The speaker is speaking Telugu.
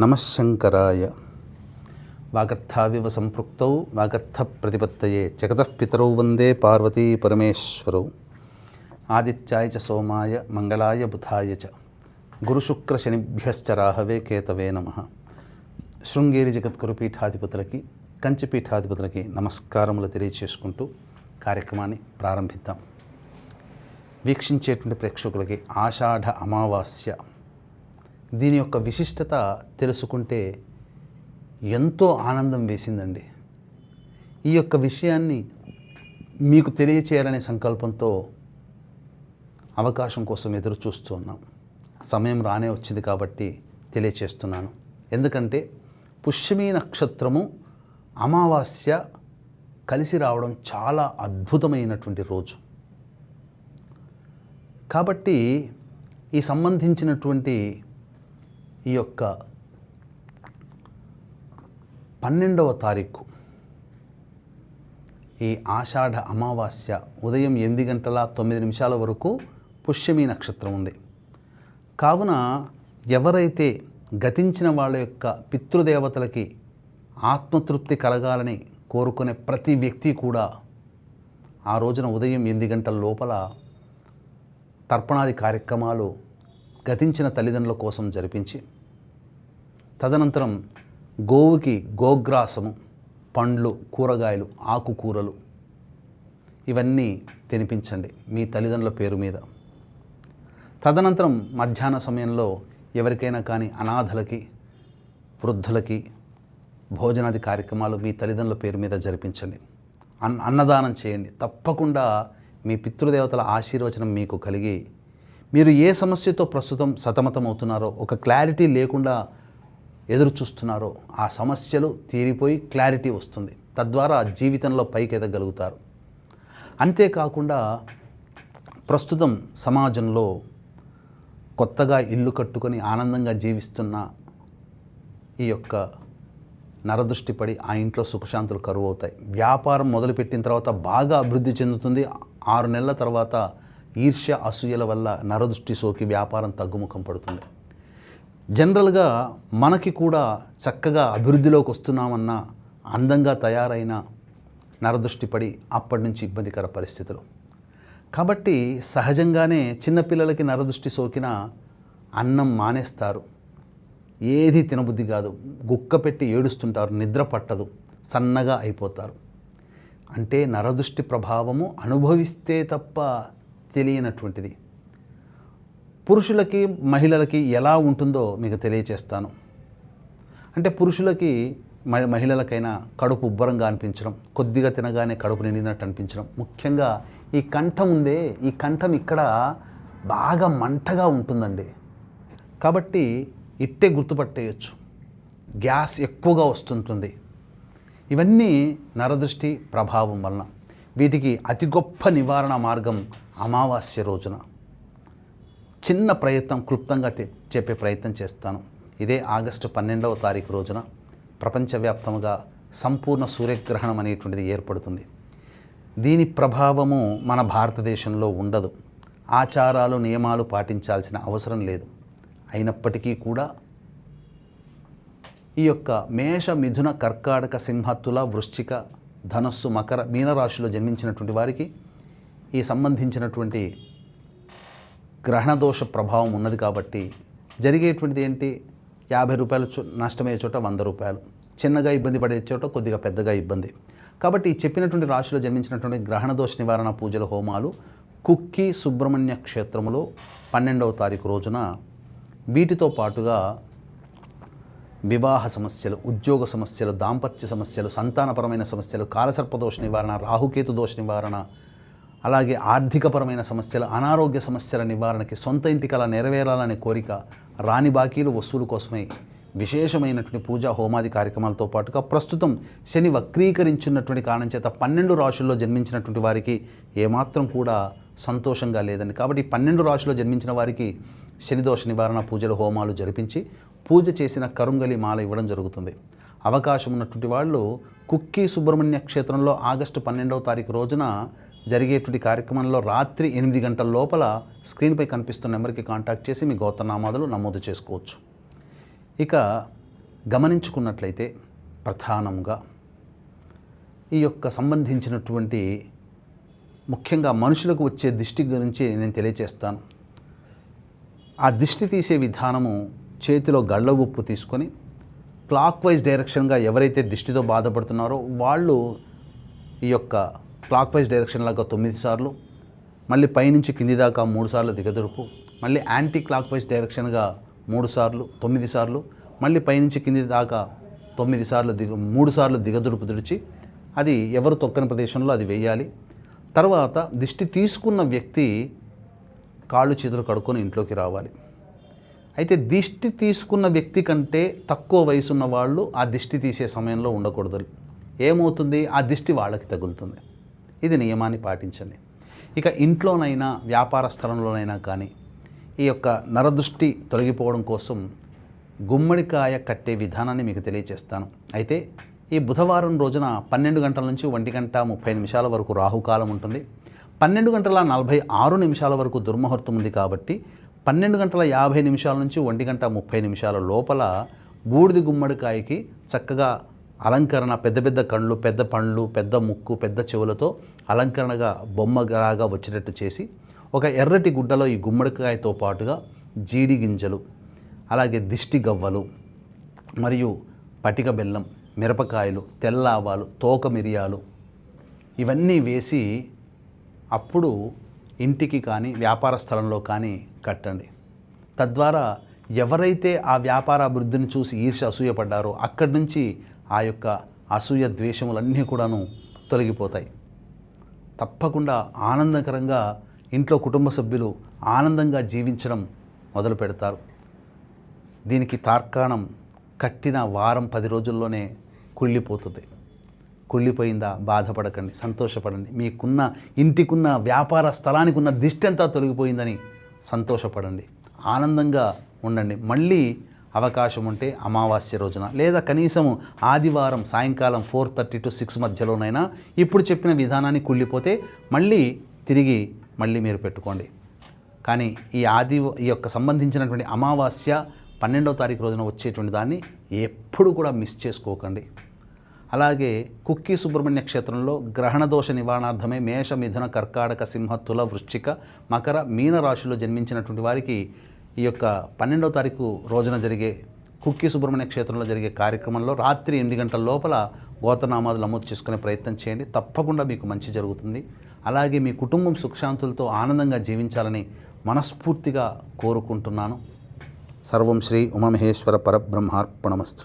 నమఃశంకరాయ. వాగర్థావివ సంపృక్తౌ వాగర్థ ప్రతిపత్తయే జగతః పితరౌ వందే పార్వతీ పరమేశ్వరౌ. ఆదిత్యాయ చ సోమాయ మంగళాయ బుధాయ చ గురుశుక్ర శనిభ్యశ్చ రాహవే కేతవే నమః. శృంగేరి జగద్గురు పీఠాధిపతులకి కంచి పీఠాధిపతులకి నమస్కారములు తెలియచేసుకుంటూ కార్యక్రమాన్ని ప్రారంభిద్దాం. వీక్షించేటువంటి ప్రేక్షకులకి ఆషాఢ అమావాస్య దీని యొక్క విశిష్టత తెలుసుకుంటే ఎంతో ఆనందం వేసిందండి. ఈ యొక్క విషయాన్ని మీకు తెలియచేయాలనే సంకల్పంతో అవకాశం కోసం ఎదురు చూస్తూ ఉన్నాం. సమయం రానే వచ్చింది కాబట్టి తెలియచేస్తున్నాను. ఎందుకంటే పుష్యమీ నక్షత్రము అమావాస్య కలిసి రావడం చాలా అద్భుతమైనటువంటి రోజు. కాబట్టి ఈ సంబంధించినటువంటి ఈ యొక్క 12వ తారీఖు ఈ ఆషాఢ అమావాస్య ఉదయం 8:09 వరకు పుష్యమీ నక్షత్రం ఉంది. కావున ఎవరైతే గతించిన వాళ్ళ యొక్క పితృదేవతలకి ఆత్మతృప్తి కలగాలని కోరుకునే ప్రతి వ్యక్తి కూడా ఆ రోజున ఉదయం 8 గంటల లోపల తర్పణాది కార్యక్రమాలు గతించిన తల్లిదండ్రుల కోసం జరిపించి తదనంతరం గోవుకి గోగ్రాసము, పండ్లు, కూరగాయలు, ఆకుకూరలు ఇవన్నీ తినిపించండి మీ తల్లిదండ్రుల పేరు మీద. తదనంతరం మధ్యాహ్న సమయంలో ఎవరికైనా కానీ అనాథలకి, వృద్ధులకి భోజనాది కార్యక్రమాలు మీ తల్లిదండ్రుల పేరు మీద జరిపించండి. అన్నదానం చేయండి. తప్పకుండా మీ పితృదేవతల ఆశీర్వచనం మీకు కలిగి మీరు ఏ సమస్యతో ప్రస్తుతం సతమతమవుతున్నారో, ఒక క్లారిటీ లేకుండా ఎదురు చూస్తున్నారో ఆ సమస్యలు తీరిపోయి క్లారిటీ వస్తుంది. తద్వారా జీవితంలో పైకి ఎదగలుగుతారు. అంతేకాకుండా ప్రస్తుతం సమాజంలో కొత్తగా ఇల్లు కట్టుకొని ఆనందంగా జీవిస్తున్న ఈ యొక్క నరదృష్టి పడి ఆ ఇంట్లో సుఖశాంతులు కరువు అవుతాయి. వ్యాపారం మొదలుపెట్టిన తర్వాత బాగా అభివృద్ధి చెందుతుంది. 6 నెలల తర్వాత ఈర్ష్య, అసూయల వల్ల నరదృష్టి సోకి వ్యాపారం తగ్గుముఖం పడుతుంది. జనరల్గా మనకి కూడా చక్కగా అభివృద్ధిలోకి వస్తున్నామన్న అందంగా తయారైన నరదృష్టి పడి అప్పటి నుంచి ఇబ్బందికర పరిస్థితులు. కాబట్టి సహజంగానే చిన్నపిల్లలకి నరదృష్టి సోకిన అన్నం మానేస్తారు, ఏది తినబుద్ధి కాదు, గుక్క పెట్టి ఏడుస్తుంటారు, నిద్ర పట్టదు, సన్నగా అయిపోతారు. అంటే నరదృష్టి ప్రభావము అనుభవిస్తే తప్ప తెలియనటువంటిది. పురుషులకి మహిళలకి ఎలా ఉంటుందో మీకు తెలియచేస్తాను. అంటే పురుషులకి మహిళలకైనా కడుపు ఉబ్బరంగా అనిపించడం, కొద్దిగా తినగానే కడుపు నిండినట్టు అనిపించడం, ముఖ్యంగా ఈ కంఠం ఉందే, ఈ కంఠం ఇక్కడ బాగా మంటగా ఉంటుందండి. కాబట్టి ఇట్టే గుర్తుపట్టేయచ్చు. గ్యాస్ ఎక్కువగా వస్తుంటుంది. ఇవన్నీ నరదృష్టి ప్రభావం వలన. వీటికి అతి గొప్ప నివారణ మార్గం అమావాస్య రోజున చిన్న ప్రయత్నం క్లుప్తంగా చెప్పే ప్రయత్నం చేస్తాను. ఇదే ఆగస్టు 12వ తారీఖు రోజున ప్రపంచవ్యాప్తంగా సంపూర్ణ సూర్యగ్రహణం అనేటువంటిది ఏర్పడుతుంది. దీని ప్రభావము మన భారతదేశంలో ఉండదు. ఆచారాలు, నియమాలు పాటించాల్సిన అవసరం లేదు. అయినప్పటికీ కూడా ఈ యొక్క మేష, మిథున, కర్కాటక, సింహ, తుల, వృశ్చిక, ధనస్సు, మకర, మీనరాశిలో జన్మించినటువంటి వారికి ఈ సంబంధించినటువంటి గ్రహణదోష ప్రభావం ఉన్నది. కాబట్టి జరిగేటువంటిది ఏంటి, 50 రూపాయలు నష్టమయ్యే చోట 100 రూపాయలు, చిన్నగా ఇబ్బంది పడే చోట కొద్దిగా పెద్దగా ఇబ్బంది. కాబట్టి చెప్పినటువంటి రాశిలో జన్మించినటువంటి గ్రహణదోష నివారణ పూజల హోమాలు కుక్కి సుబ్రహ్మణ్య క్షేత్రములో 12వ తారీఖు రోజున, వీటితో పాటుగా వివాహ సమస్యలు, ఉద్యోగ సమస్యలు, దాంపత్య సమస్యలు, సంతానపరమైన సమస్యలు, కాలసర్పదోష నివారణ, రాహుకేతు దోష నివారణ, అలాగే ఆర్థికపరమైన సమస్యలు, అనారోగ్య సమస్యల నివారణకి, సొంత ఇంటికి అలా నెరవేరాలనే కోరిక, రాని బాకీలు వసూలు కోసమై విశేషమైనటువంటి పూజా హోమాది కార్యక్రమాలతో పాటుగా ప్రస్తుతం శని వక్రీకరించున్నటువంటి కారణం చేత 12 రాశుల్లో జన్మించినటువంటి వారికి ఏమాత్రం కూడా సంతోషంగా లేదండి. కాబట్టి 12 రాశుల్లో జన్మించిన వారికి శనిదోష నివారణ పూజలు హోమాలు జరిపించి పూజ చేసిన కరుంగలి మాల ఇవ్వడం జరుగుతుంది. అవకాశం ఉన్నటువంటి వాళ్ళు కుక్కి సుబ్రహ్మణ్య క్షేత్రంలో ఆగస్టు 12వ తారీఖు రోజున జరిగేటువంటి కార్యక్రమంలో రాత్రి 8 గంటల లోపల స్క్రీన్పై కనిపిస్తున్న నెంబర్కి కాంటాక్ట్ చేసి మీ గోత్రనామాదులు నమోదు చేసుకోవచ్చు. ఇక గమనించుకున్నట్లయితే ప్రధానంగా ఈ యొక్క సంబంధించినటువంటి ముఖ్యంగా మనుషులకు వచ్చే దిష్టి గురించి నేను తెలియచేస్తాను. ఆ దిష్టి తీసే విధానము, చేతిలో గళ్ళ ఉప్పు తీసుకొని క్లాక్ వైజ్ డైరెక్షన్గా ఎవరైతే దిష్టితో బాధపడుతున్నారో వాళ్ళు ఈ యొక్క క్లాక్ వైజ్ డైరెక్షన్ లాగా 9 సార్లు, మళ్ళీ పైనుంచి కింది దాకా 3 సార్లు దిగదురుపు, మళ్ళీ యాంటీ క్లాక్ వైజ్ డైరెక్షన్గా 3 సార్లు 9 సార్లు, మళ్ళీ పైనుంచి కింది దాకా 9 సార్లు 3 సార్లు దిగదురుపు తుడిచి అది ఎవరు తొక్కని ప్రదేశంలో అది వేయాలి. తర్వాత దిష్టి తీసుకున్న వ్యక్తి కాళ్ళు చేతులు కడుక్కొని ఇంట్లోకి రావాలి. అయితే దిష్టి తీసుకున్న వ్యక్తి కంటే తక్కువ వయసున్న వాళ్ళు ఆ దిష్టి తీసే సమయంలో ఉండకూడదు. ఏమవుతుంది? ఆ దిష్టి వాళ్ళకి తగులుతుంది. ఇది నియమాన్ని పాటించండి. ఇక ఇంట్లోనైనా వ్యాపార స్థలంలోనైనా కానీ ఈ యొక్క నరదృష్టి తొలగిపోవడం కోసం గుమ్మడికాయ కట్టే విధానాన్ని మీకు తెలియజేస్తాను. అయితే ఈ బుధవారం రోజున 12 గంటల నుంచి 1:30 వరకు రాహుకాలం ఉంటుంది. 12:46 వరకు దుర్ముహూర్తం ఉంది. కాబట్టి 12:50 నుంచి 1:30 లోపల బూడిద గుమ్మడికాయకి చక్కగా అలంకరణ, పెద్ద పెద్ద కళ్ళు, పెద్ద పండ్లు, పెద్ద ముక్కు, పెద్ద చెవులతో అలంకరణగా బొమ్మలాగా వచ్చేటట్టు చేసి ఒక ఎర్రటి గుడ్డలో ఈ గుమ్మడికాయతో పాటుగా జీడి గింజలు, అలాగే దిష్టి గవ్వలు మరియు పటిక బెల్లం, మిరపకాయలు, తెల్ల ఆవాలు, తోక మిరియాలు ఇవన్నీ వేసి అప్పుడు ఇంటికి కానీ వ్యాపార స్థలంలో కానీ కట్టండి. తద్వారా ఎవరైతే ఆ వ్యాపార అభివృద్ధిని చూసి ఈర్ష్య అసూయపడ్డారో అక్కడి నుంచి ఆ యొక్క అసూయ ద్వేషములన్నీ కూడాను తొలగిపోతాయి. తప్పకుండా ఆనందకరంగా ఇంట్లో కుటుంబ సభ్యులు ఆనందంగా జీవించడం మొదలు పెడతారు. దీనికి తార్కాణం కట్టిన వారం 10 రోజుల్లోనే కుళ్ళిపోతుంది. కుళ్ళిపోయిందా? బాధపడకండి, సంతోషపడండి. మీకున్న ఇంటికున్న వ్యాపార స్థలానికి ఉన్న దిష్టి అంతా తొలగిపోయిందని సంతోషపడండి, ఆనందంగా ఉండండి. మళ్ళీ అవకాశం ఉంటే అమావాస్య రోజున లేదా కనీసం ఆదివారం సాయంకాలం 4:30 to 6 మధ్యలోనైనా ఇప్పుడు చెప్పిన విధానాన్ని కుళ్ళిపోతే మళ్ళీ మీరు పెట్టుకోండి. కానీ ఈ యొక్క సంబంధించినటువంటి అమావాస్య 12వ తారీఖు రోజున వచ్చేటువంటి దాన్ని ఎప్పుడు కూడా మిస్ చేసుకోకండి. అలాగే కుక్కి సుబ్రహ్మణ్య క్షేత్రంలో గ్రహణ దోష నివారణార్థమే మేష, మిథున, కర్కాటక, సింహ, తుల, వృశ్చిక, మకర, మీన రాశిలో జన్మించినటువంటి వారికి ఈ యొక్క 12వ తారీఖు రోజున జరిగే కుక్కి సుబ్రహ్మణ్య క్షేత్రంలో జరిగే కార్యక్రమంలో రాత్రి 8 గంటల లోపల గోత్రనామాలు నమోదు చేసుకునే ప్రయత్నం చేయండి. తప్పకుండా మీకు మంచి జరుగుతుంది. అలాగే మీ కుటుంబం సుఖశాంతులతో ఆనందంగా జీవించాలని మనస్ఫూర్తిగా కోరుకుంటున్నాను. సర్వం శ్రీ ఉమామహేశ్వర పరబ్రహ్మార్పణమస్తు.